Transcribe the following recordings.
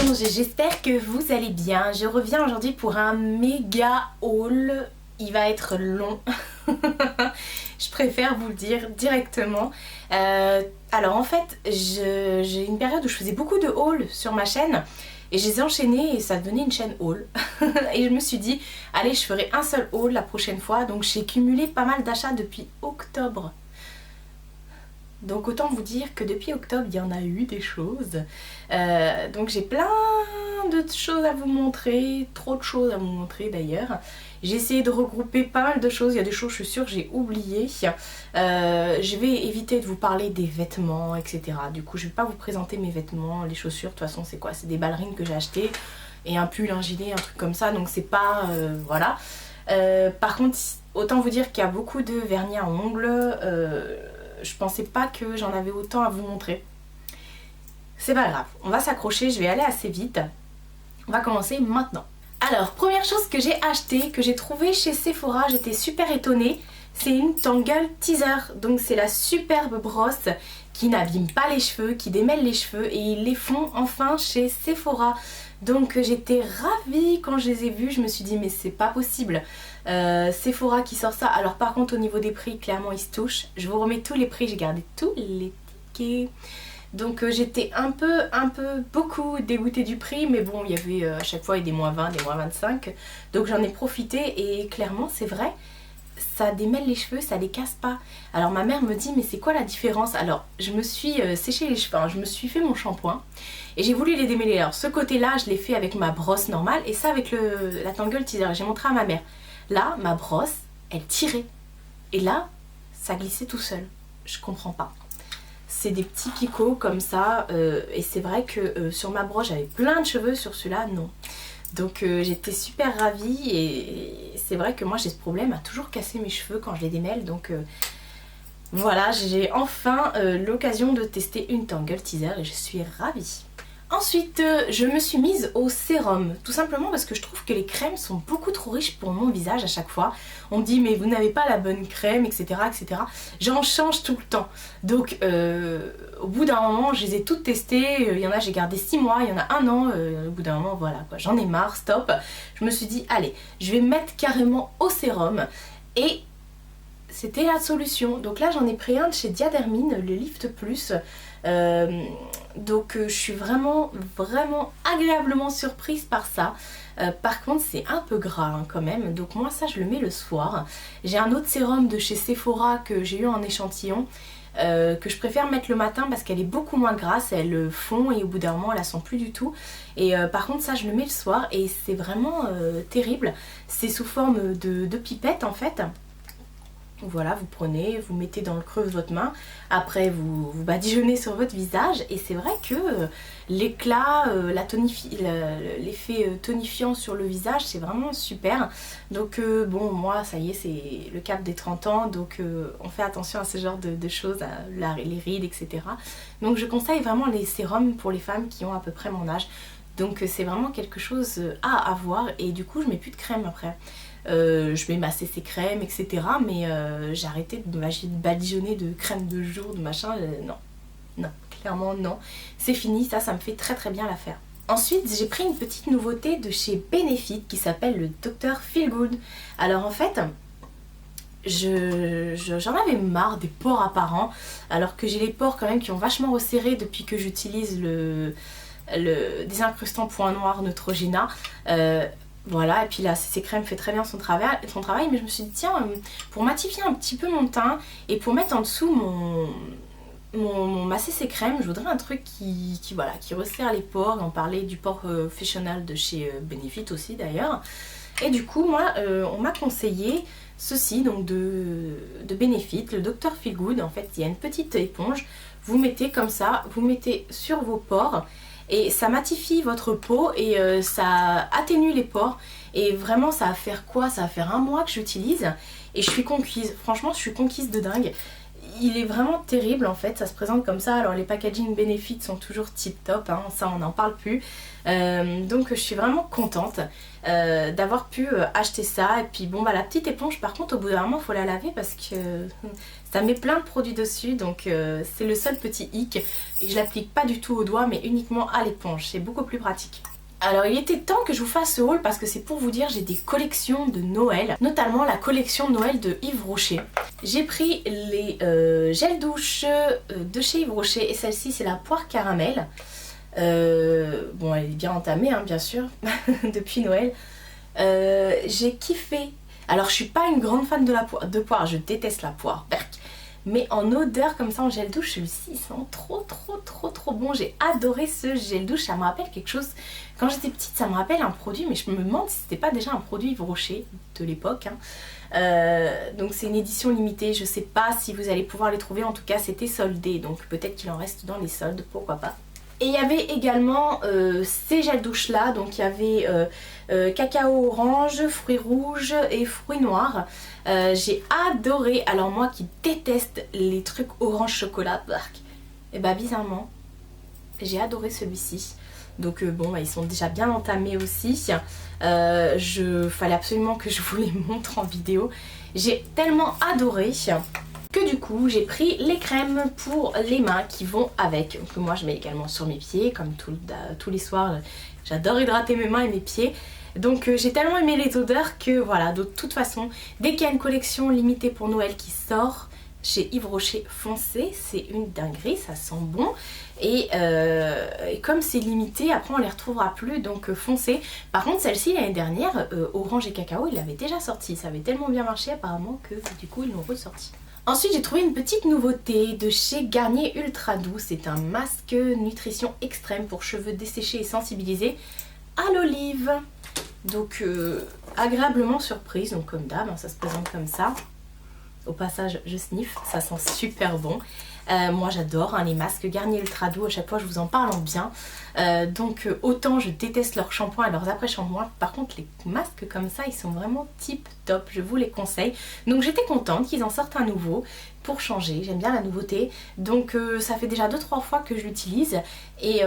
monde, j'espère que vous allez bien. Je reviens aujourd'hui pour un méga haul. Il va être long. Je préfère vous le dire directement. Alors en fait, j'ai une période où je faisais beaucoup de hauls sur ma chaîne. Et je les ai enchaînés et ça devenait une chaîne haul. Et je me suis dit, allez, je ferai un seul haul la prochaine fois. Donc j'ai cumulé pas mal d'achats depuis octobre. Donc autant vous dire que depuis octobre il y en a eu des choses. Donc j'ai plein de choses à vous montrer, trop de choses à vous montrer d'ailleurs. J'ai essayé de regrouper pas mal de choses, il y a des choses je suis sûre que j'ai oubliées. Je vais éviter de vous parler des vêtements, etc. Du coup je vais pas vous présenter mes vêtements, les chaussures, de toute façon c'est quoi? C'est des ballerines que j'ai achetées et un pull, un gilet, un truc comme ça, donc c'est pas... voilà. Par contre autant vous dire qu'il y a beaucoup de vernis à ongles. Je pensais pas que j'en avais autant à vous montrer. C'est pas grave, on va s'accrocher, je vais aller assez vite. On va commencer maintenant. Alors, première chose que j'ai acheté, que j'ai trouvé chez Sephora, j'étais super étonnée, c'est une Tangle Teezer. Donc c'est la superbe brosse qui n'abîme pas les cheveux, qui démêle les cheveux et ils les font enfin chez Sephora. Donc j'étais ravie quand je les ai vus, je me suis dit mais c'est pas possible. Sephora qui sort ça. Alors par contre au niveau des prix, clairement ils se touchent. Je vous remets tous les prix, j'ai gardé tous les tickets. Donc j'étais beaucoup dégoûtée du prix, mais bon il y avait à chaque fois des moins 20, des moins 25. Donc j'en ai profité et clairement c'est vrai, ça démêle les cheveux, ça les casse pas. Alors ma mère me dit mais c'est quoi la différence? Alors je me suis séché les cheveux, hein, je me suis fait mon shampoing et j'ai voulu les démêler. Alors ce côté là je l'ai fait avec ma brosse normale et ça avec la Tangle Teezer. J'ai montré à ma mère. Là ma brosse elle tirait et là ça glissait tout seul. Je comprends pas. C'est des petits picots comme ça et c'est vrai que sur ma brosse j'avais plein de cheveux, sur celui-là non. Donc j'étais super ravie et c'est vrai que moi j'ai ce problème à toujours casser mes cheveux quand je les démêle. Donc voilà, j'ai enfin l'occasion de tester une Tangle Teezer et je suis ravie. Ensuite, je me suis mise au sérum, tout simplement parce que je trouve que les crèmes sont beaucoup trop riches pour mon visage à chaque fois. On me dit mais vous n'avez pas la bonne crème, etc. etc. J'en change tout le temps. Donc au bout d'un moment, je les ai toutes testées. Il y en a j'ai gardé 6 mois, il y en a 1 an. Au bout d'un moment, voilà quoi, j'en ai marre, stop. Je me suis dit allez, je vais mettre carrément au sérum et... c'était la solution. Donc là j'en ai pris un de chez Diadermine, le Lift Plus. Donc je suis vraiment agréablement surprise par ça. Par contre c'est un peu gras hein, quand même. Donc moi ça je le mets le soir. J'ai un autre sérum de chez Sephora que j'ai eu en échantillon. Que je préfère mettre le matin parce qu'elle est beaucoup moins grasse, elle fond et au bout d'un moment elle la sent plus du tout. Et par contre ça je le mets le soir et c'est vraiment terrible. C'est sous forme de pipette en fait. Voilà, vous prenez, vous mettez dans le creux de votre main, après vous badigeonnez sur votre visage et c'est vrai que l'éclat, l'effet tonifiant sur le visage c'est vraiment super. Donc bon moi ça y est c'est le cap des 30 ans donc on fait attention à ce genre de choses, les rides etc. Donc je conseille vraiment les sérums pour les femmes qui ont à peu près mon âge. Donc c'est vraiment quelque chose à avoir et du coup je mets plus de crème après. Je mets ma CC crème etc. Mais j'ai arrêté de badigeonner de crème de jour, de machin, non, clairement non. C'est fini, ça me fait très bien l'affaire. Ensuite j'ai pris une petite nouveauté de chez Benefit qui s'appelle le Dr Feelgood. Alors en fait... j'en avais marre des pores apparents, alors que j'ai les pores quand même qui ont vachement resserré depuis que j'utilise le désincrustant point noir Neutrogena. Voilà, et puis là CC crème fait très bien son travail, mais je me suis dit tiens, pour matifier un petit peu mon teint et pour mettre en dessous ma CC crème, je voudrais un truc qui resserre les pores. On parlait du pore Professional de chez Benefit aussi d'ailleurs. Et du coup moi on m'a conseillé ceci donc de Benefit, le Dr Feelgood. En fait il y a une petite éponge, vous mettez comme ça, vous mettez sur vos pores et ça matifie votre peau et ça atténue les pores. Et vraiment ça va faire quoi? Ça va faire 1 mois que j'utilise et je suis conquise, franchement je suis conquise de dingue. Il est vraiment terrible en fait, ça se présente comme ça. Alors les packaging Benefit sont toujours tip top, hein, ça on n'en parle plus. Donc je suis vraiment contente d'avoir pu acheter ça. Et puis bon bah la petite éponge par contre au bout d'un moment il faut la laver parce que Ça met plein de produits dessus, donc c'est le seul petit hic. Et je l'applique pas du tout au doigt, mais uniquement à l'éponge. C'est beaucoup plus pratique. Alors il était temps que je vous fasse ce haul parce que c'est pour vous dire, j'ai des collections de Noël, notamment la collection Noël de Yves Rocher. J'ai pris les gels douche de chez Yves Rocher et celle-ci c'est la poire caramel. Bon, elle est bien entamée hein, bien sûr depuis Noël. J'ai kiffé. Alors je suis pas une grande fan de poire, je déteste la poire, berk. Mais en odeur comme ça en gel douche, celui-ci il sent trop bon. J'ai adoré ce gel douche, ça me rappelle quelque chose. Quand j'étais petite ça me rappelle un produit, mais je me demande si c'était pas déjà un produit Yves Rocher de l'époque hein. Donc c'est une édition limitée, je sais pas si vous allez pouvoir les trouver, en tout cas c'était soldé, donc peut-être qu'il en reste dans les soldes, pourquoi pas. Et il y avait également ces gels douche là, donc il y avait cacao orange, fruits rouges et fruits noirs. J'ai adoré, alors moi qui déteste les trucs orange chocolat, et bah bizarrement j'ai adoré celui-ci. Donc bon bah, ils sont déjà bien entamés aussi. Fallait absolument que je vous les montre en vidéo. J'ai tellement adoré que du coup j'ai pris les crèmes pour les mains qui vont avec, que moi je mets également sur mes pieds comme tous les soirs. J'adore hydrater mes mains et mes pieds. Donc j'ai tellement aimé les odeurs que voilà, de toute façon dès qu'il y a une collection limitée pour Noël qui sort chez Yves Rocher, foncez, c'est une dinguerie, ça sent bon. Et comme c'est limité, après on les retrouvera plus, donc foncez. Par contre celle-ci l'année dernière, orange et cacao, il l'avait déjà sorti, ça avait tellement bien marché apparemment que du coup ils l'ont ressorti. Ensuite j'ai trouvé une petite nouveauté de chez Garnier Ultra Doux, c'est un masque nutrition extrême pour cheveux desséchés et sensibilisés à l'olive. Donc agréablement surprise, donc comme d'hab, hein, ça se présente comme ça. Au passage je sniffe, ça sent super bon. Moi j'adore hein, les masques Garnier Ultra Doux, à chaque fois je vous en parle en bien. Donc autant je déteste leurs shampoings et leurs après-shampoings, par contre les masques comme ça ils sont vraiment tip top, je vous les conseille. Donc j'étais contente qu'ils en sortent un nouveau pour changer, j'aime bien la nouveauté. Donc ça fait déjà 2-3 fois que je l'utilise. Et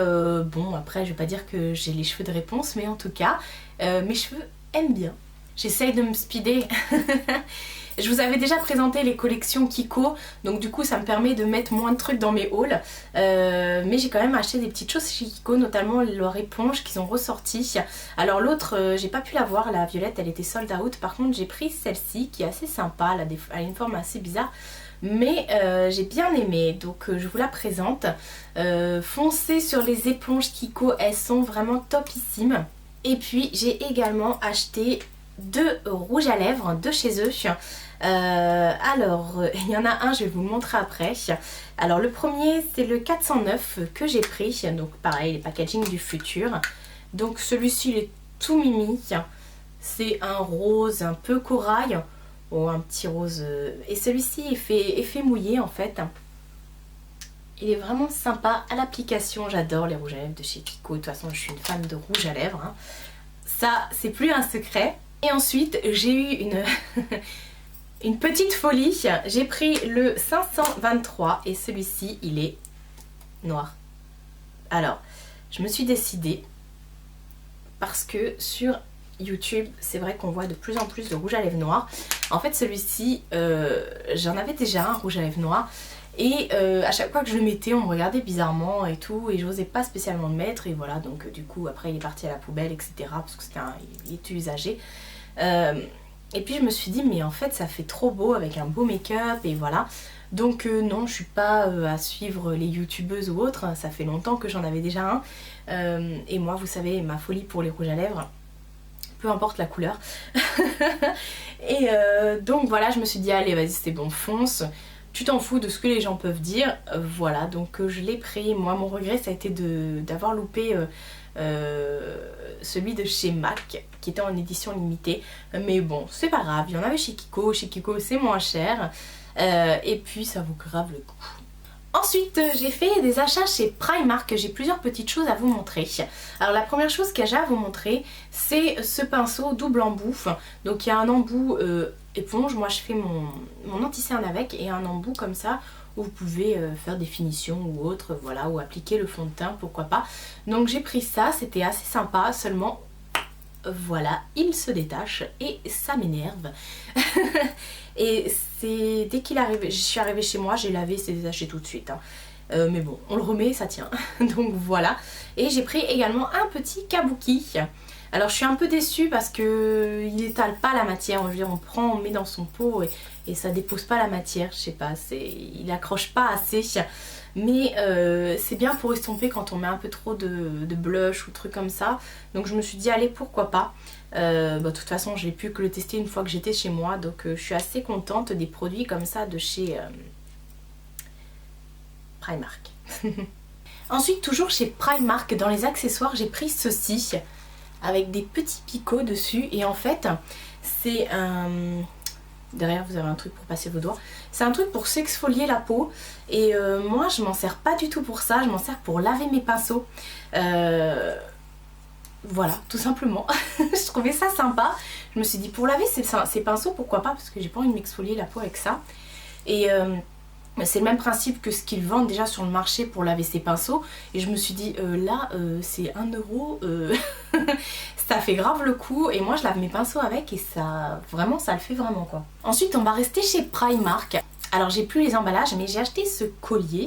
bon après je vais pas dire que j'ai les cheveux de réponse, mais en tout cas mes cheveux aiment bien. J'essaye de me speeder. Je vous avais déjà présenté les collections Kiko, donc du coup ça me permet de mettre moins de trucs dans mes hauls. Mais j'ai quand même acheté des petites choses chez Kiko, notamment leur éponge qu'ils ont ressorti. Alors l'autre, j'ai pas pu la voir, la violette, elle était sold out. Par contre j'ai pris celle-ci qui est assez sympa, elle a une forme assez bizarre. Mais j'ai bien aimé, donc je vous la présente. Foncez sur les éponges Kiko, elles sont vraiment topissimes. Et puis j'ai également acheté 2 rouges à lèvres de chez eux. Alors il y en a un, je vais vous le montrer après. Alors le premier c'est le 409 que j'ai pris, donc pareil les packaging du futur. Donc celui-ci il est tout mimi, c'est un rose un peu corail, ou un petit rose, et celui-ci il fait effet mouillé en fait. Il est vraiment sympa à l'application, j'adore les rouges à lèvres de chez Kiko, de toute façon je suis une fan de rouge à lèvres hein. Ça c'est plus un secret. Et ensuite j'ai eu une petite folie, j'ai pris le 523 et celui-ci il est noir. Alors je me suis décidée parce que sur YouTube c'est vrai qu'on voit de plus en plus de rouge à lèvres noir. En fait celui-ci j'en avais déjà un rouge à lèvres noir. Et à chaque fois que je le mettais on me regardait bizarrement et tout, et j'osais pas spécialement le mettre, et voilà, donc du coup après il est parti à la poubelle etc, parce que il était usagé. Et puis je me suis dit mais en fait ça fait trop beau avec un beau make-up, et voilà. Donc non, je suis pas à suivre les youtubeuses ou autres, ça fait longtemps que j'en avais déjà un. Et moi vous savez ma folie pour les rouges à lèvres, peu importe la couleur. Et donc voilà, je me suis dit allez vas-y c'est bon, fonce. Tu t'en fous de ce que les gens peuvent dire, voilà, donc je l'ai pris. Moi mon regret ça a été d'avoir loupé celui de chez MAC qui était en édition limitée, mais bon c'est pas grave, il y en avait chez Kiko c'est moins cher, et puis ça vaut grave le coup. Ensuite j'ai fait des achats chez Primark, j'ai plusieurs petites choses à vous montrer. Alors la première chose que j'ai à vous montrer c'est ce pinceau double embout. Donc il y a un embout éponge, moi je fais mon anti-cerne avec, et un embout comme ça où vous pouvez faire des finitions ou autre, voilà, ou appliquer le fond de teint, pourquoi pas. Donc j'ai pris ça, c'était assez sympa, seulement voilà, il se détache et ça m'énerve. Et c'est dès qu'il arrive, je suis arrivée chez moi, j'ai lavé, c'est détaché tout de suite. Hein. Mais bon, on le remet, ça tient. Donc voilà. Et j'ai pris également un petit kabuki. Alors je suis un peu déçue parce que il étale pas la matière. Je veux dire, on prend, on met dans son pot et ça dépose pas la matière. Je sais pas, il accroche pas assez. Mais c'est bien pour estomper quand on met un peu trop de blush ou trucs comme ça. Donc je me suis dit allez, pourquoi pas. De toute façon j'ai pu que le tester une fois que j'étais chez moi. Donc je suis assez contente des produits comme ça de chez Primark. Ensuite toujours chez Primark, dans les accessoires j'ai pris ceci avec des petits picots dessus. Et en fait c'est un... Derrière vous avez un truc pour passer vos doigts. C'est un truc pour s'exfolier la peau. Et moi je m'en sers pas du tout pour ça. Je m'en sers pour laver mes pinceaux. Voilà, tout simplement. Je trouvais ça sympa. Je me suis dit pour laver ces pinceaux, pourquoi pas, parce que j'ai pas envie de m'exfolier la peau avec ça. Et c'est le même principe que ce qu'ils vendent déjà sur le marché pour laver ses pinceaux. Et je me suis dit là c'est 1 euro. Ça fait grave le coup. Et moi je lave mes pinceaux avec et ça, vraiment ça le fait vraiment quoi. Ensuite on va rester chez Primark. Alors j'ai plus les emballages mais j'ai acheté ce collier.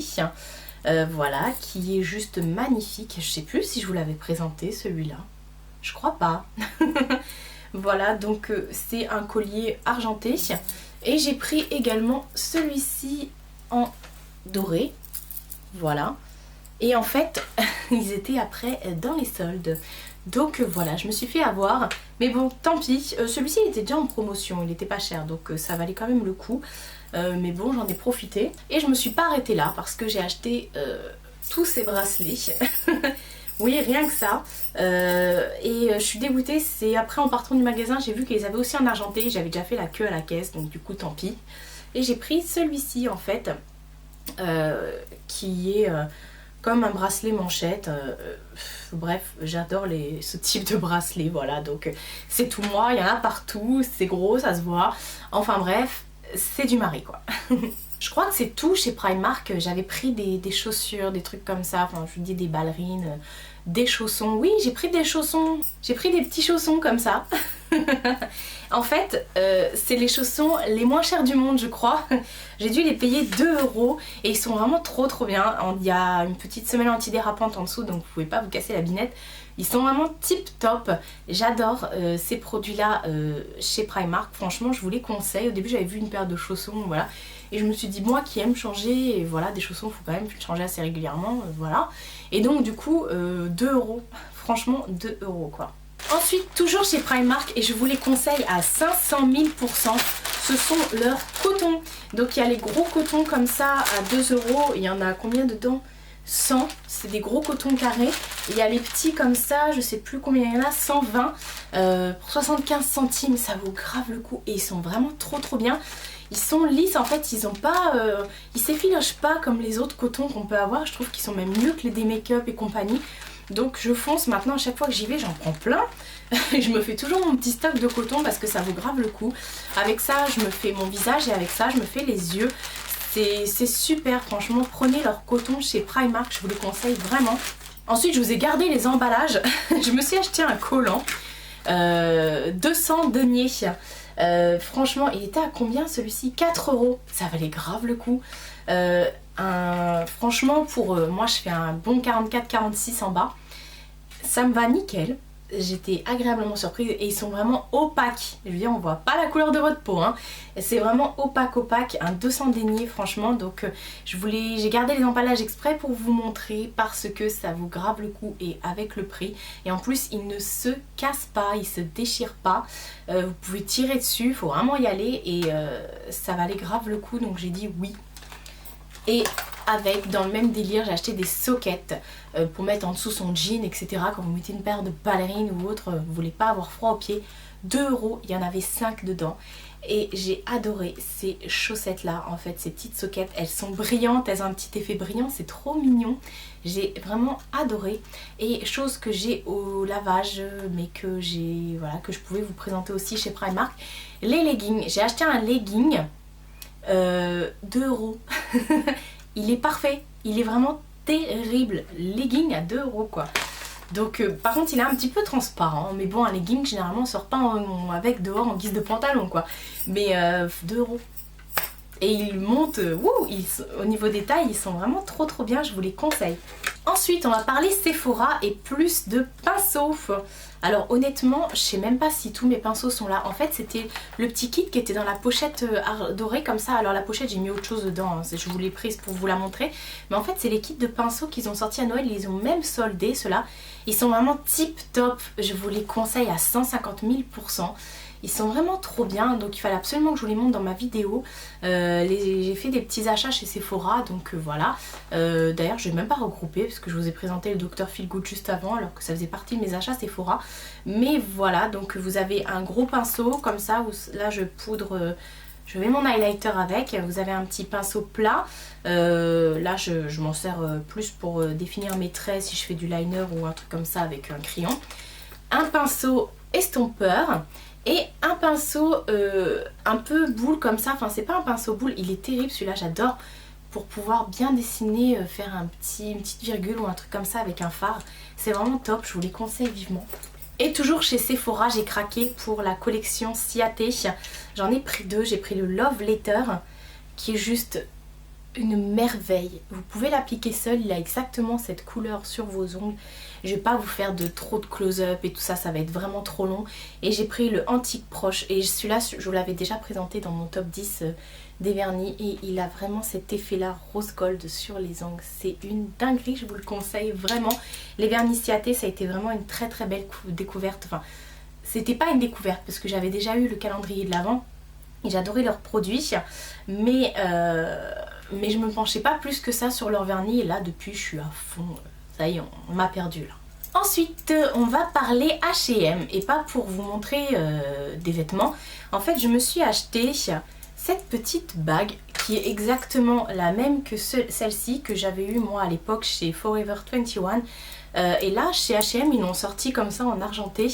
Voilà, qui est juste magnifique. Je sais plus si je vous l'avais présenté celui-là. Je crois pas. Voilà, donc c'est un collier argenté. Et j'ai pris également celui-ci en doré. Voilà. Et en fait, ils étaient après dans les soldes. Donc voilà, je me suis fait avoir. Mais bon, tant pis. Celui-ci il était déjà en promotion, il était pas cher. Donc ça valait quand même le coup. Mais bon, j'en ai profité. Et je me suis pas arrêtée là parce que j'ai acheté tous ces bracelets. Oui, rien que ça. Et je suis dégoûtée. C'est après en partant du magasin, j'ai vu qu'ils avaient aussi en argenté. J'avais déjà fait la queue à la caisse, donc du coup tant pis. Et j'ai pris celui-ci en fait, qui est comme un bracelet manchette. Bref, j'adore ce type de bracelet. Voilà, donc c'est tout moi. Il y en a partout. C'est gros, ça se voit. Enfin bref, c'est du mari quoi. Je crois que c'est tout chez Primark. J'avais pris des chaussures, des trucs comme ça. Enfin, je vous dis des ballerines, des chaussons. Oui, j'ai pris des chaussons. J'ai pris des petits chaussons comme ça. En fait, c'est les chaussons les moins chers du monde, je crois. J'ai dû les payer 2 € et ils sont vraiment trop bien. Il y a une petite semelle antidérapante en dessous, donc vous pouvez pas vous casser la binette. Ils sont vraiment tip top. J'adore ces produits-là chez Primark. Franchement, je vous les conseille. Au début, j'avais vu une paire de chaussons, voilà. Et je me suis dit, moi qui aime changer, et voilà, des chaussons, il faut quand même changer assez régulièrement, voilà. Et donc, du coup, 2 €. Franchement, 2 € quoi. Ensuite, toujours chez Primark, et je vous les conseille à 500 000 %, ce sont leurs cotons. Donc, il y a les gros cotons comme ça à 2 €. Il y en a combien dedans? 100, c'est des gros cotons carrés. Il y a les petits comme ça, je sais plus combien il y en a, 120 pour 75 centimes, ça vaut grave le coup et ils sont vraiment trop bien. Ils sont lisses en fait, ils ont pas, ils s'effilochent pas comme les autres cotons qu'on peut avoir. Je trouve qu'ils sont même mieux que les des make-up et compagnie. Donc je fonce maintenant, à chaque fois que j'y vais j'en prends plein. Je me fais toujours mon petit stock de coton parce que ça vaut grave le coup. Avec ça je me fais mon visage et avec ça je me fais les yeux. C'est super, franchement, prenez leur coton chez Primark, je vous le conseille vraiment. Ensuite, je vous ai gardé les emballages. Je me suis acheté un collant, 200 deniers. Franchement, il était à combien celui-ci? 4 €. Ça valait grave le coup. Franchement, pour moi, je fais un bon 44-46 en bas. Ça me va nickel. J'étais agréablement surprise et ils sont vraiment opaques. Je veux dire, on voit pas la couleur de votre peau, hein. C'est vraiment opaque, un 200 deniers franchement. Donc j'ai gardé les emballages exprès pour vous montrer parce que ça vaut grave le coup et avec le prix. Et en plus, ils ne se cassent pas, ils se déchirent pas. Vous pouvez tirer dessus, il faut vraiment y aller et ça valait grave le coup. Donc j'ai dit oui. Et avec, dans le même délire, j'ai acheté des sockets pour mettre en dessous son jean, etc. Quand vous mettez une paire de ballerines ou autre, vous voulez pas avoir froid aux pieds. 2 €, il y en avait 5 dedans. Et j'ai adoré ces chaussettes là, en fait, ces petites sockets. Elles sont brillantes, elles ont un petit effet brillant, c'est trop mignon. J'ai vraiment adoré. Et chose que j'ai au lavage, mais que que je pouvais vous présenter aussi chez Primark, les leggings. J'ai acheté un legging. 2 €. Il est parfait, il est vraiment terrible. Legging à 2 € quoi. Donc par contre il est un petit peu transparent, mais bon un legging généralement on sort pas avec dehors en guise de pantalon quoi. Mais 2 €. Et ils montent, au niveau des tailles ils sont vraiment trop bien, je vous les conseille. Ensuite on va parler Sephora et plus de pinceaux. Alors honnêtement je sais même pas si tous mes pinceaux sont là. En fait c'était le petit kit qui était dans la pochette dorée comme ça. Alors la pochette j'ai mis autre chose dedans, hein. Je vous l'ai prise pour vous la montrer. Mais en fait c'est les kits de pinceaux qu'ils ont sortis à Noël, ils ont même soldé ceux-là. Ils sont vraiment tip top, je vous les conseille à 150 000%. Ils sont vraiment trop bien, donc il fallait absolument que je vous les montre dans ma vidéo. J'ai fait des petits achats chez Sephora, donc voilà. D'ailleurs je vais même pas regrouper parce que je vous ai présenté le Dr Feelgood juste avant alors que ça faisait partie de mes achats Sephora. Mais voilà, donc vous avez un gros pinceau comme ça, où là je poudre... je mets mon highlighter avec, vous avez un petit pinceau plat, là je m'en sers plus pour définir mes traits si je fais du liner ou un truc comme ça avec un crayon. Un pinceau estompeur et un pinceau un peu boule comme ça, enfin c'est pas un pinceau boule, il est terrible celui-là, j'adore pour pouvoir bien dessiner, faire une petite virgule ou un truc comme ça avec un fard. C'est vraiment top, je vous les conseille vivement. Et toujours chez Sephora, j'ai craqué pour la collection Ciaté. J'en ai pris 2, j'ai pris le Love Letter qui est juste une merveille. Vous pouvez l'appliquer seul, il a exactement cette couleur sur vos ongles. Je vais pas vous faire de trop de close-up et tout ça, ça va être vraiment trop long. Et j'ai pris le Antique Proche et celui-là je vous l'avais déjà présenté dans mon top 10 des vernis et il a vraiment cet effet là rose gold sur les ongles. C'est une dinguerie, je vous le conseille vraiment. Les vernis Ciaté, ça a été vraiment une très belle découverte. Enfin, c'était pas une découverte parce que j'avais déjà eu le calendrier de l'Avent et j'adorais leurs produits, mais je me penchais pas plus que ça sur leurs vernis et là depuis je suis à fond. Ça y est, on m'a perdu là. Ensuite, on va parler H&M et pas pour vous montrer des vêtements. En fait, je me suis acheté cette petite bague qui est exactement la même que celle-ci que j'avais eue moi à l'époque chez Forever 21. Et là, chez H&M, ils l'ont sortie comme ça en argenté.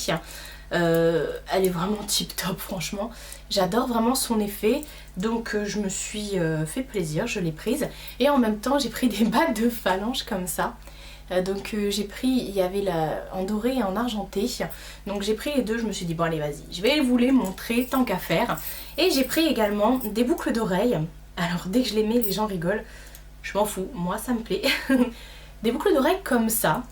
Elle est vraiment tip top franchement. J'adore vraiment son effet. Donc je me suis fait plaisir, je l'ai prise. Et en même temps, j'ai pris des bagues de phalange comme ça. Donc j'ai pris, il y avait en doré et en argenté, donc j'ai pris les deux, je me suis dit bon allez vas-y, je vais vous les montrer tant qu'à faire. Et j'ai pris également des boucles d'oreilles, alors dès que je les mets les gens rigolent, je m'en fous, moi ça me plaît. Des boucles d'oreilles comme ça,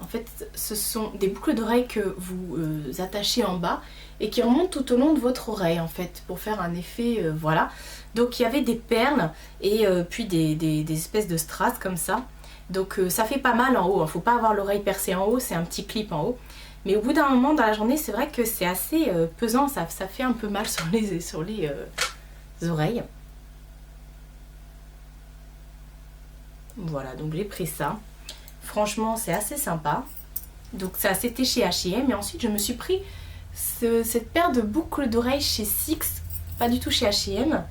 en fait ce sont des boucles d'oreilles que vous attachez en bas et qui remontent tout au long de votre oreille en fait, pour faire un effet, voilà. Donc il y avait des perles et puis des espèces de strass comme ça. Donc ça fait pas mal en haut, faut pas avoir l'oreille percée en haut, c'est un petit clip en haut. Mais au bout d'un moment dans la journée, c'est vrai que c'est assez pesant, ça fait un peu mal sur les oreilles. Voilà, donc j'ai pris ça. Franchement, c'est assez sympa. Donc ça c'était chez H&M et ensuite je me suis pris cette paire de boucles d'oreilles chez Six, pas du tout chez H&M.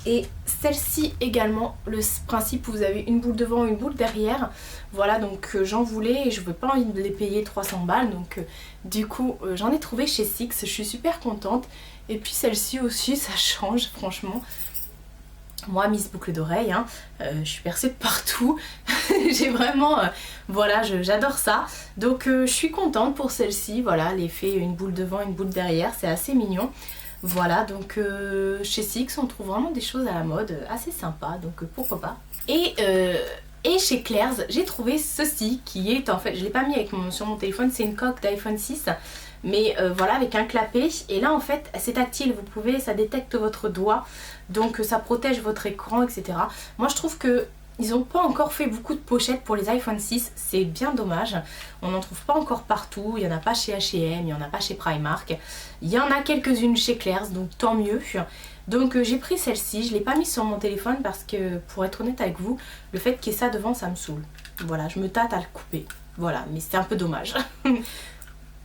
Et celle-ci également, le principe vous avez une boule devant, une boule derrière. Voilà, donc j'en voulais et je veux pas envie de les payer 300 balles. Donc du coup j'en ai trouvé chez Six, je suis super contente. Et puis celle-ci aussi, ça change franchement. Moi, Miss Boucle d'oreille, hein, je suis percée de partout. J'ai vraiment... voilà, j'adore ça. Donc je suis contente pour celle-ci. Voilà, l'effet une boule devant, une boule derrière, c'est assez mignon. Voilà, donc chez Six on trouve vraiment des choses à la mode assez sympas, donc pourquoi pas. Et chez Claire's j'ai trouvé ceci qui est en fait, je l'ai pas mis sur mon téléphone, c'est une coque d'iPhone 6. Mais voilà, avec un clapet, et là en fait c'est tactile, vous pouvez, ça détecte votre doigt, donc ça protège votre écran, etc. Moi je trouve que ils n'ont pas encore fait beaucoup de pochettes pour les iPhone 6, c'est bien dommage. On n'en trouve pas encore partout, il n'y en a pas chez H&M, il n'y en a pas chez Primark. Il y en a quelques-unes chez Claire's, donc tant mieux. Donc j'ai pris celle-ci, je ne l'ai pas mise sur mon téléphone parce que, pour être honnête avec vous, le fait qu'il y ait ça devant, ça me saoule. Voilà, je me tâte à le couper. Voilà, mais c'est un peu dommage.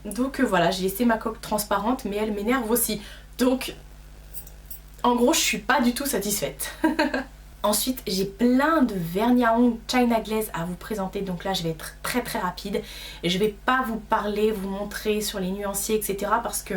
Donc voilà, j'ai laissé ma coque transparente, mais elle m'énerve aussi. Donc, en gros, je suis pas du tout satisfaite. Ensuite, j'ai plein de vernis à ongles China Glaze à vous présenter. Donc là, je vais être très rapide. Et je vais pas vous parler, vous montrer sur les nuanciers, etc. Parce que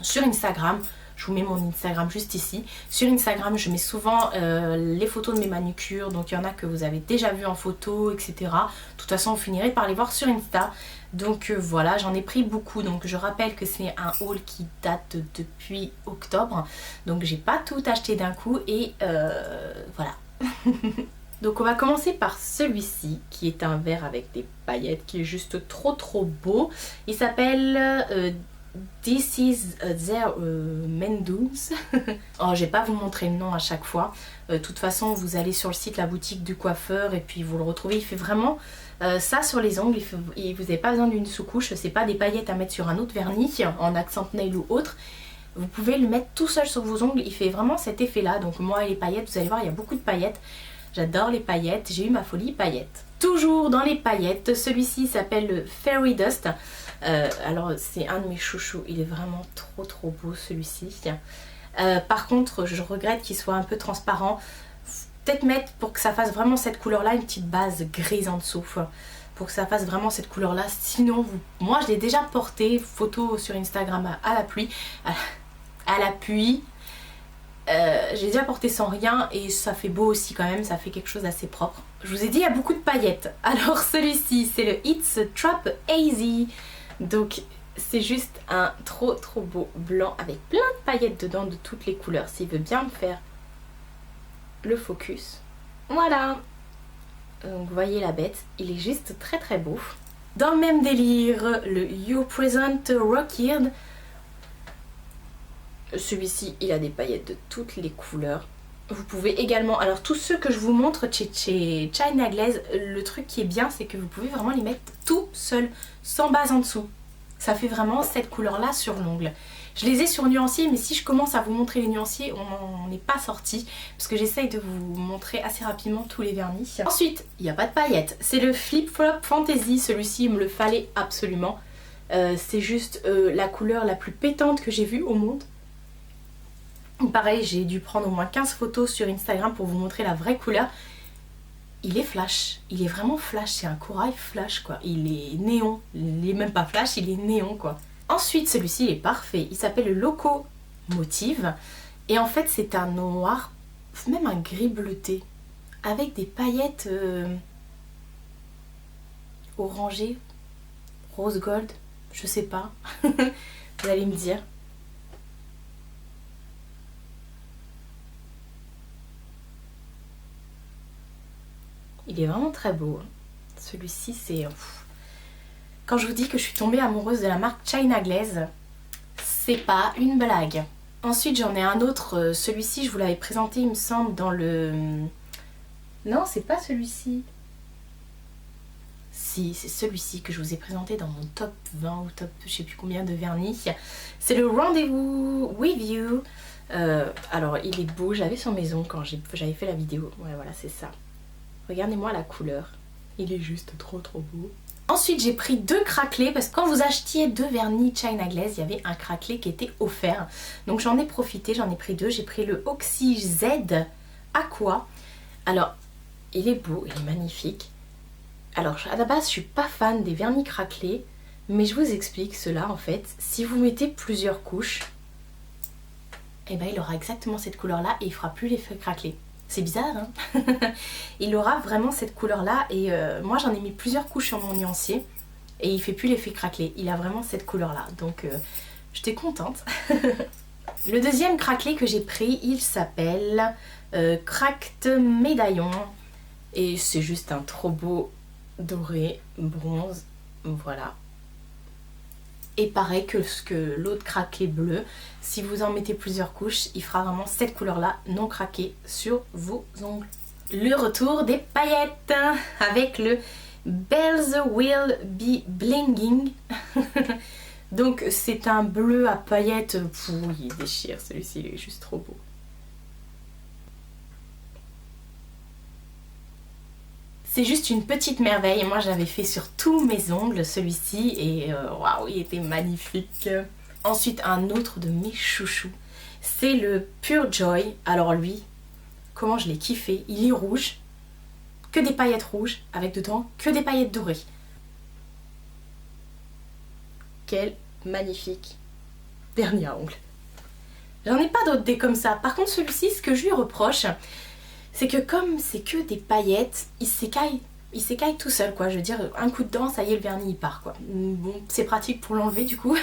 sur Instagram, Je vous mets mon Instagram juste ici. Sur Instagram, je mets souvent les photos de mes manucures. Donc il y en a que vous avez déjà vu en photo, etc. De toute façon, vous finirez par les voir sur Insta. Donc voilà, j'en ai pris beaucoup. Donc je rappelle que c'est un haul qui date depuis octobre. Donc j'ai pas tout acheté d'un coup et voilà. Donc on va commencer par celui-ci qui est un verre avec des paillettes qui est juste trop beau. Il s'appelle This is their Mendoons. Oh, je vais pas vous montrer le nom à chaque fois. De toute façon, vous allez sur le site, la boutique du coiffeur et puis vous le retrouvez. Il fait vraiment ça sur les ongles. Vous n'avez pas besoin d'une sous-couche. C'est pas des paillettes à mettre sur un autre vernis en accent nail ou autre. Vous pouvez le mettre tout seul sur vos ongles. Il fait vraiment cet effet-là. Donc moi et les paillettes, vous allez voir, il y a beaucoup de paillettes. J'adore les paillettes. J'ai eu ma folie paillettes. Toujours dans les paillettes, celui-ci s'appelle le Fairy Dust. Alors c'est un de mes chouchous, il est vraiment trop beau celui-ci. Par contre je regrette qu'il soit un peu transparent. Peut-être mettre pour que ça fasse vraiment cette couleur là une petite base grise en dessous. Pour que ça fasse vraiment cette couleur là. Sinon moi je l'ai déjà porté, photo sur Instagram à la pluie. À la pluie. J'ai déjà porté sans rien et ça fait beau aussi quand même, ça fait quelque chose d'assez propre. Je vous ai dit il y a beaucoup de paillettes. Alors celui-ci c'est le It's Trap Hazy. Donc c'est juste un trop beau blanc avec plein de paillettes dedans de toutes les couleurs. S'il veut bien me faire le focus. Voilà. Donc vous voyez la bête, il est juste très beau. Dans le même délire, le You Present Rockyd. Celui-ci il a des paillettes de toutes les couleurs. Vous pouvez également, alors tous ceux que je vous montre chez China Glaze, le truc qui est bien c'est que vous pouvez vraiment les mettre tout seul, sans base en dessous. Ça fait vraiment cette couleur là sur l'ongle. Je les ai sur nuancier, mais si je commence à vous montrer les nuanciers, on n'est pas sorti. Parce que j'essaye de vous montrer assez rapidement tous les vernis. Ensuite, il n'y a pas de paillettes. C'est le Flip Flop Fantasy. Celui-ci, il me le fallait absolument. C'est juste la couleur la plus pétante que j'ai vue au monde. Pareil, j'ai dû prendre au moins 15 photos sur Instagram pour vous montrer la vraie couleur. Il est flash, il est vraiment flash, c'est un corail flash quoi, il est néon, il est même pas flash, il est néon quoi. Ensuite celui-ci est parfait, il s'appelle le Loco Motive et en fait c'est un noir, même un gris bleuté, avec des paillettes orangées, rose gold, je sais pas, vous allez me dire. Il est vraiment très beau. Celui-ci, c'est... Quand je vous dis que je suis tombée amoureuse de la marque China Glaze, c'est pas une blague. Ensuite, j'en ai un autre. Celui-ci, je vous l'avais présenté, il me semble, dans le... Non, c'est pas celui-ci. Si, c'est celui-ci que je vous ai présenté dans mon top 20 ou top je sais plus combien de vernis. C'est le Rendez-vous With You. Alors, il est beau. J'avais sur mes ongles quand j'avais fait la vidéo. Ouais, voilà, c'est ça. Regardez-moi la couleur, il est juste trop beau. Ensuite j'ai pris 2 craquelés parce que quand vous achetiez 2 vernis China Glaze, il y avait un craquelé qui était offert. Donc j'en ai profité, j'en ai pris 2. J'ai pris le Oxy Z Aqua. Alors il est beau, il est magnifique. Alors à la base je suis pas fan des vernis craquelés, mais je vous explique cela en fait. Si vous mettez plusieurs couches, et ben il aura exactement cette couleur là et il fera plus l'effet craquelé. C'est bizarre hein. Il aura vraiment cette couleur là et moi j'en ai mis plusieurs couches sur mon nuancier et il fait plus l'effet craquelé, il a vraiment cette couleur là donc j'étais contente. Le deuxième craquelé que j'ai pris il s'appelle Cracked Médaillon et c'est juste un trop beau doré bronze, voilà. Et pareil que l'autre craquelé bleu, si vous en mettez plusieurs couches, il fera vraiment cette couleur là non craquée sur vos ongles. Le retour des paillettes avec le Bells Will Be Blinging. Donc c'est un bleu à paillettes, il déchire, celui-ci il est juste trop beau. C'est juste une petite merveille. Moi, j'avais fait sur tous mes ongles celui-ci et waouh, il était magnifique. Ensuite, un autre de mes chouchous, c'est le Pure Joy. Alors lui, comment je l'ai kiffé. Il est rouge, que des paillettes rouges, avec dedans que des paillettes dorées. Quel magnifique vernis à ongles. J'en ai pas d'autres des comme ça. Par contre celui-ci, ce que je lui reproche, c'est que comme c'est que des paillettes, il s'écaille tout seul quoi. Je veux dire, un coup de dent, ça y est, le vernis il part quoi. Bon, c'est pratique pour l'enlever du coup.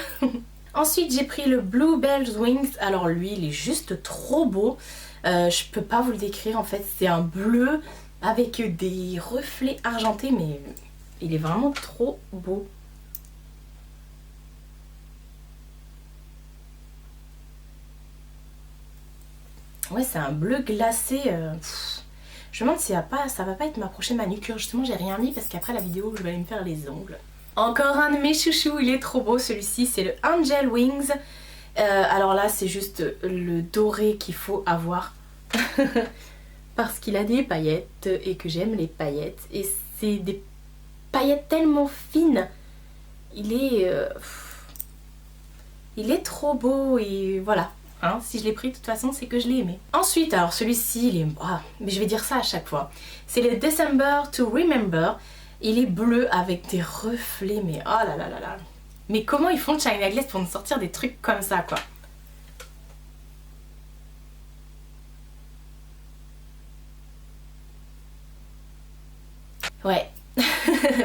Ensuite j'ai pris le Bluebell's Wings. Alors lui il est juste trop beau. Je peux pas vous le décrire en fait. C'est un bleu avec des reflets argentés, mais il est vraiment trop beau. Ouais, c'est un bleu glacé. Je me demande si ça va pas être ma prochaine manucure. Justement, j'ai rien mis parce qu'après la vidéo, je vais aller me faire les ongles. Encore un de mes chouchous, il est trop beau celui-ci. C'est le Angel Wings. Alors là, c'est juste le doré qu'il faut avoir. Parce qu'il a des paillettes et que j'aime les paillettes. Et c'est des paillettes tellement fines. Il est trop beau et voilà. Hein, si je l'ai pris de toute façon c'est que je l'ai aimé. Ensuite alors celui-ci il est... mais je vais dire ça à chaque fois. C'est le December to Remember. Il est bleu avec des reflets mais oh là là là là. Mais comment ils font China Glaze pour nous sortir des trucs comme ça quoi. Ouais.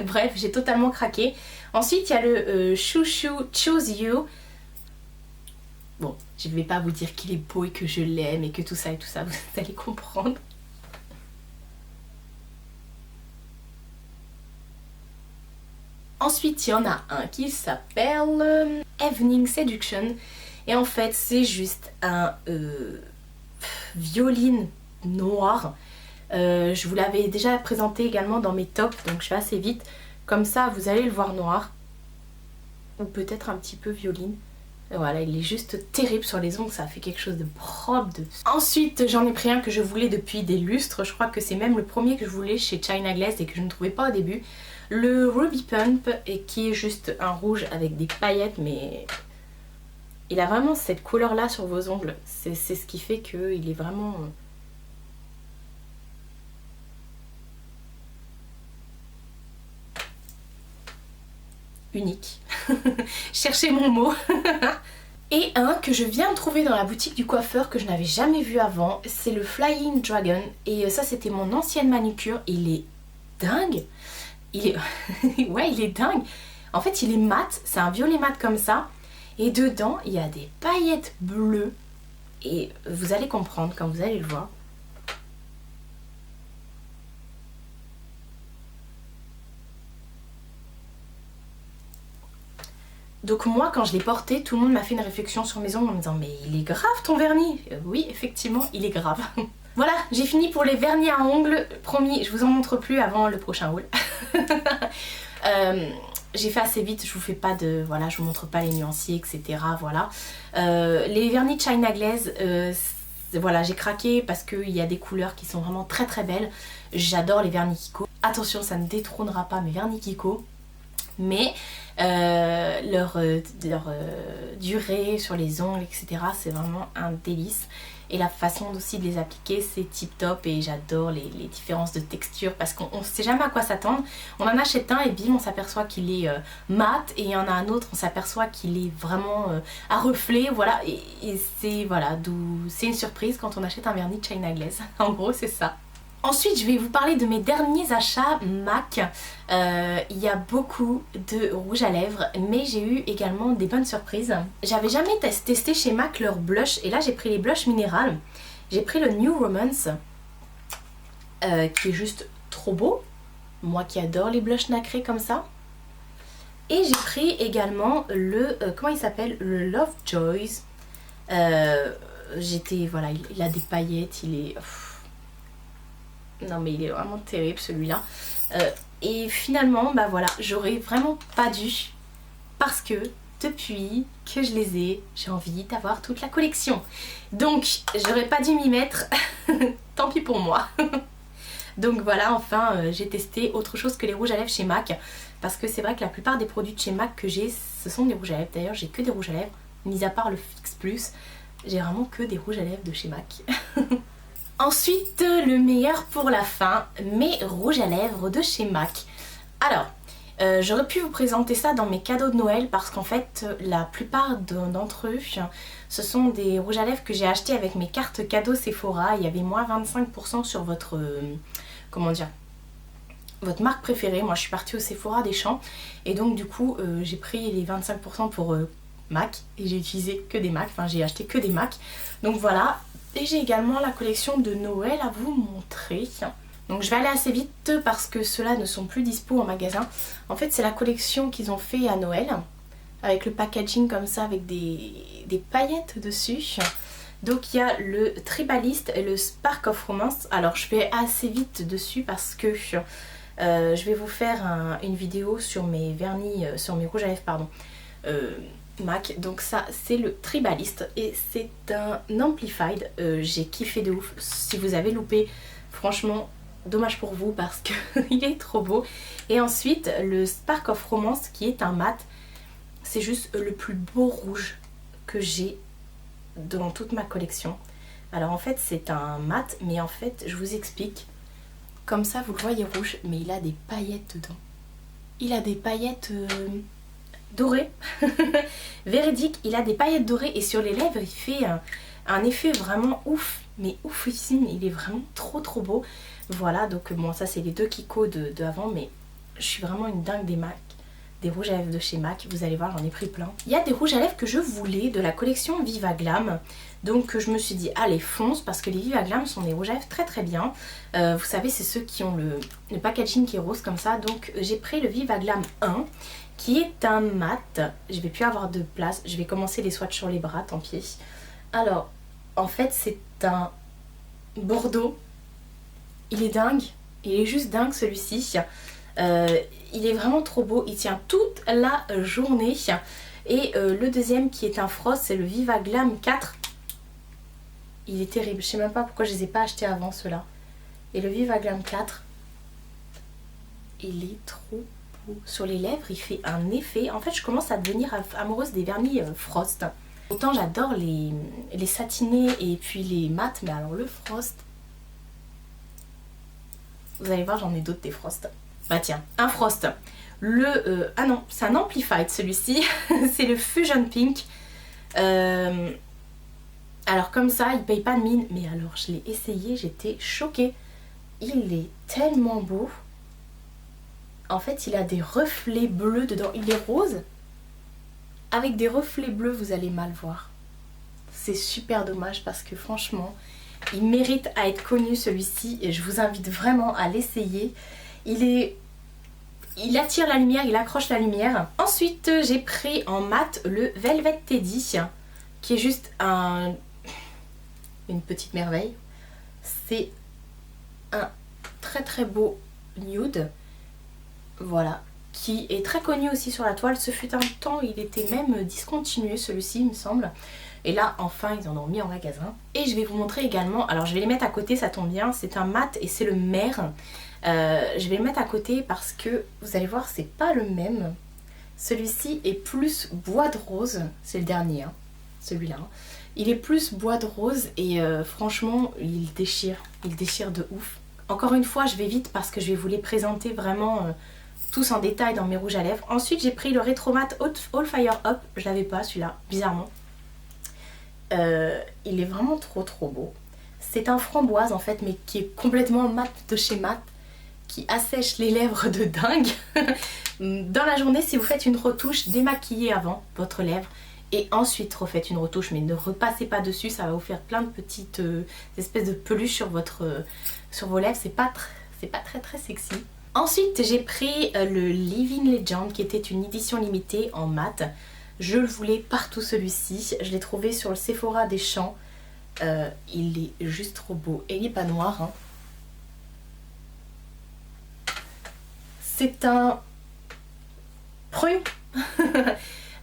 Bref j'ai totalement craqué. Ensuite il y a le Chouchou Choose You. Bon, je vais pas vous dire qu'il est beau et que je l'aime et que tout ça, vous allez comprendre. Ensuite, il y en a un qui s'appelle Evening Seduction. Et en fait, c'est juste un violine noir. Je vous l'avais déjà présenté également dans mes tops, donc je fais assez vite. Comme ça, vous allez le voir noir. Ou peut-être un petit peu violine. Voilà, il est juste terrible sur les ongles, ça fait quelque chose de propre. Ensuite, j'en ai pris un que je voulais depuis des lustres. Je crois que c'est même le premier que je voulais chez China Glaze et que je ne trouvais pas au début. Le Ruby Pump, et qui est juste un rouge avec des paillettes, mais il a vraiment cette couleur là sur vos ongles. C'est ce qui fait qu'il est vraiment... unique. Cherchez mon mot. Et un que je viens de trouver dans la boutique du coiffeur que je n'avais jamais vu avant, c'est le Flying Dragon. Et ça c'était mon ancienne manucure. Il est dingue. Il est... ouais, il est dingue. En fait il est mat, c'est un violet mat comme ça. Et dedans il y a des paillettes bleues. Et vous allez comprendre quand vous allez le voir. Donc moi quand je l'ai porté, tout le monde m'a fait une réflexion sur mes ongles en me disant mais il est grave ton vernis. Oui effectivement il est grave. Voilà, j'ai fini pour les vernis à ongles. Promis, je vous en montre plus avant le prochain haul. J'ai fait assez vite, je vous fais pas de... Voilà, je vous montre pas les nuanciers, etc. Voilà. Les vernis China Glaze, voilà, j'ai craqué parce qu'il y a des couleurs qui sont vraiment très très belles. J'adore les vernis Kiko. Attention, ça ne détrônera pas mes vernis Kiko. Mais leur durée sur les ongles, etc. c'est vraiment un délice. Et la façon aussi de les appliquer, c'est tip top et j'adore les différences de texture parce qu'on ne sait jamais à quoi s'attendre. On en achète un et bim, on s'aperçoit qu'il est mat et il y en a un autre, on s'aperçoit qu'il est vraiment à reflet. Voilà, et c'est voilà, c'est une surprise quand on achète un vernis China Glaze. En gros, c'est ça. Ensuite, je vais vous parler de mes derniers achats MAC. Il y a beaucoup de rouge à lèvres, mais j'ai eu également des bonnes surprises. J'avais jamais testé chez MAC leur blush, et là j'ai pris les blushs minérales. J'ai pris le New Romance, qui est juste trop beau. Moi qui adore les blushs nacrés comme ça. Et j'ai pris également le, comment il s'appelle, le Lovejoys. Voilà, il a des paillettes, il est... Non mais il est vraiment terrible celui-là. Et finalement, bah voilà, j'aurais vraiment pas dû. Parce que depuis que je les ai, j'ai envie d'avoir toute la collection. Donc, j'aurais pas dû m'y mettre. Tant pis pour moi. Donc voilà, enfin, j'ai testé autre chose que les rouges à lèvres chez MAC. Parce que c'est vrai que la plupart des produits de chez MAC que j'ai, ce sont des rouges à lèvres. D'ailleurs, j'ai que des rouges à lèvres. Mis à part le Fix Plus, j'ai vraiment que des rouges à lèvres de chez MAC. Ensuite, le meilleur pour la fin, mes rouges à lèvres de chez MAC. Alors, J'aurais pu vous présenter ça dans mes cadeaux de Noël parce qu'en fait la plupart d'entre eux ce sont des rouges à lèvres que j'ai achetés avec mes cartes cadeaux Sephora. Il y avait moins 25% sur votre comment dire, votre marque préférée. Moi je suis partie au Sephora des Champs et donc du coup j'ai pris les 25% pour MAC et j'ai utilisé que des MAC, enfin j'ai acheté que des MAC. Donc voilà, et j'ai également la collection de Noël à vous montrer. Donc je vais aller assez vite parce que ceux-là ne sont plus dispo en magasin. En fait c'est la collection qu'ils ont fait à Noël, avec le packaging comme ça, avec des paillettes dessus. Donc il y a le Tribalist et le Spark of Romance. Alors je vais assez vite dessus parce que je vais vous faire une vidéo sur mes vernis, sur mes rouges à lèvres pardon, MAC. Donc ça c'est le Tribalist et c'est un Amplified. J'ai kiffé de ouf. Si vous avez loupé, franchement dommage pour vous parce qu'il est trop beau. Et ensuite le Spark of Romance qui est un mat. C'est juste le plus beau rouge que j'ai dans toute ma collection. Alors en fait c'est un mat, mais en fait je vous explique. Comme ça vous le voyez rouge, mais il a des paillettes dedans. Il a des paillettes dorées. Véridique, il a des paillettes dorées et sur les lèvres il fait un effet vraiment ouf. Mais oufissime, il est vraiment trop beau. Voilà, donc bon ça c'est les deux Kiko de avant, mais je suis vraiment une dingue des MAC. Des rouges à lèvres de chez MAC, vous allez voir j'en ai pris plein. Il y a des rouges à lèvres que je voulais de la collection Viva Glam. Donc je me suis dit allez fonce parce que les Viva Glam sont des rouges à lèvres très bien. Vous savez c'est ceux qui ont le packaging qui est rose comme ça. Donc j'ai pris le Viva Glam 1 qui est un mat. Je vais plus avoir de place, je vais commencer les swatchs sur les bras, tant pis. Alors en fait c'est un bordeaux. Il est dingue, il est juste dingue celui-ci. Il est vraiment trop beau, il tient toute la journée. Et le deuxième qui est un frost, c'est le Viva Glam 4. Il est terrible, je sais même pas pourquoi je les ai pas achetés avant ceux-là. Et le Viva Glam 4, il est trop beau. Sur les lèvres, il fait un effet. En fait, je commence à devenir amoureuse des vernis frost. Autant j'adore les satinés et puis les mats, mais alors le frost, vous allez voir, j'en ai d'autres des frost. Bah tiens, un frost. Ah non, c'est un Amplified celui-ci. C'est le Fusion Pink. Alors comme ça, il paye pas de mine. Mais alors, je l'ai essayé, j'étais choquée. Il est tellement beau. En fait, il a des reflets bleus dedans. Il est rose. Avec des reflets bleus, vous allez mal voir. C'est super dommage parce que franchement, il mérite à être connu celui-ci. Et je vous invite vraiment à l'essayer. Il attire la lumière, il accroche la lumière. Ensuite, j'ai pris en mat le Velvet Teddy, qui est juste une petite merveille. C'est un très beau nude. Voilà. Qui est très connu aussi sur la toile. Ce fut un temps, il était même discontinué celui-ci, il me semble. Et là, enfin, ils en ont mis en magasin. Et je vais vous montrer également, alors je vais les mettre à côté, ça tombe bien. C'est un mat et c'est le Mer. Je vais le mettre à côté parce que vous allez voir c'est pas le même. Celui-ci est plus bois de rose, c'est le dernier hein, celui-là. Il est plus bois de rose et franchement il déchire de ouf. Encore une fois je vais vite parce que je vais vous les présenter vraiment tous en détail dans mes rouges à lèvres. Ensuite j'ai pris le Retromat All Fire Up, je l'avais pas celui-là bizarrement. Il est vraiment trop beau. C'est un framboise en fait mais qui est complètement mat de chez mat, qui assèche les lèvres de dingue. Dans la journée, si vous faites une retouche, démaquillez avant votre lèvre et ensuite refaites une retouche, mais ne repassez pas dessus, ça va vous faire plein de petites espèces de peluches sur vos lèvres, c'est pas très sexy. Ensuite j'ai pris le Living Legend qui était une édition limitée en mat. Je le voulais partout celui-ci, je l'ai trouvé sur le Sephora des Champs. Il est juste trop beau et il n'est pas noir hein. C'est un prune.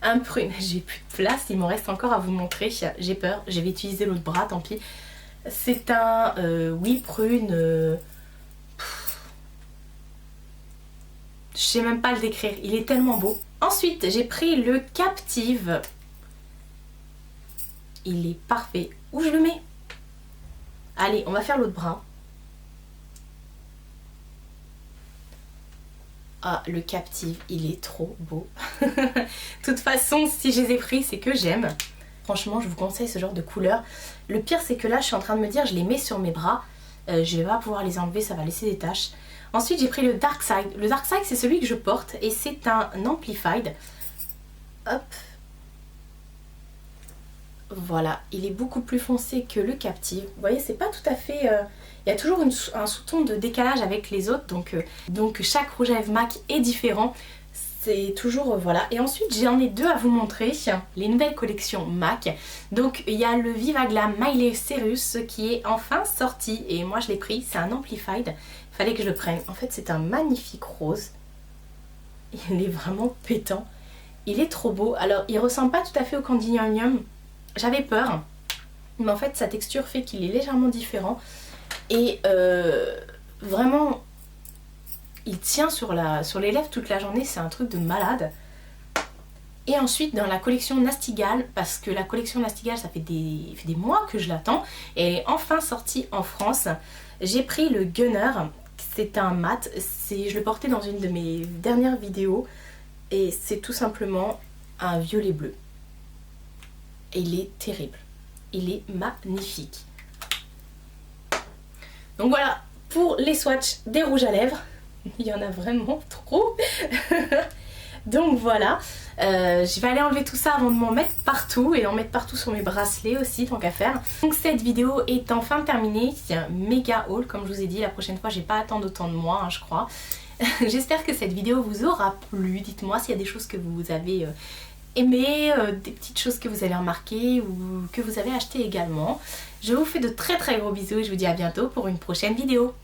Un prune. J'ai plus de place, il m'en reste encore à vous montrer. J'ai peur, je vais utiliser l'autre bras, tant pis. C'est un oui prune. Je sais même pas le décrire, il est tellement beau. Ensuite, j'ai pris le Captive. Il est parfait. Où je le mets? Allez, on va faire l'autre bras. Ah, le Captive, il est trop beau. De toute façon, si je les ai pris, c'est que j'aime. Franchement, je vous conseille ce genre de couleur. Le pire, c'est que là, je suis en train de me dire, je les mets sur mes bras. Je vais pas pouvoir les enlever, ça va laisser des taches. Ensuite, j'ai pris le Dark Side. Le Dark Side, c'est celui que je porte et c'est un Amplified. Hop. Voilà, il est beaucoup plus foncé que le Captive. Vous voyez, c'est pas tout à fait... il y a toujours un sous-ton de décalage avec les autres, donc chaque rouge à lèvres MAC est différent. C'est toujours... voilà. Et ensuite, j'en ai deux à vous montrer, les nouvelles collections MAC. Donc, il y a le Viva Glam Miley Cyrus qui est enfin sorti. Et moi, je l'ai pris, c'est un Amplified. Il fallait que je le prenne. En fait, c'est un magnifique rose. Il est vraiment pétant. Il est trop beau. Alors, il ressemble pas tout à fait au Candy Yum Yum. J'avais peur, mais en fait sa texture fait qu'il est légèrement différent et vraiment il tient sur les lèvres toute la journée, c'est un truc de malade. Et ensuite dans la collection Nasty Gal, parce que la collection Nasty Gal ça fait des mois que je l'attends et elle est enfin sortie en France, j'ai pris le Gunner, c'est un mat, je le portais dans une de mes dernières vidéos et c'est tout simplement un violet bleu. Et il est terrible. Il est magnifique. Donc voilà, pour les swatchs des rouges à lèvres. Il y en a vraiment trop. Donc voilà. Je vais aller enlever tout ça avant de m'en mettre partout. Et d'en mettre partout sur mes bracelets aussi, tant qu'à faire. Donc cette vidéo est enfin terminée. C'est un méga haul, comme je vous ai dit. La prochaine fois, j'ai pas à attendre autant de moi, hein, je crois. J'espère que cette vidéo vous aura plu. Dites-moi s'il y a des choses que vous avez... aimé, des petites choses que vous avez remarquées ou que vous avez achetées également. Je vous fais de très très gros bisous et je vous dis à bientôt pour une prochaine vidéo.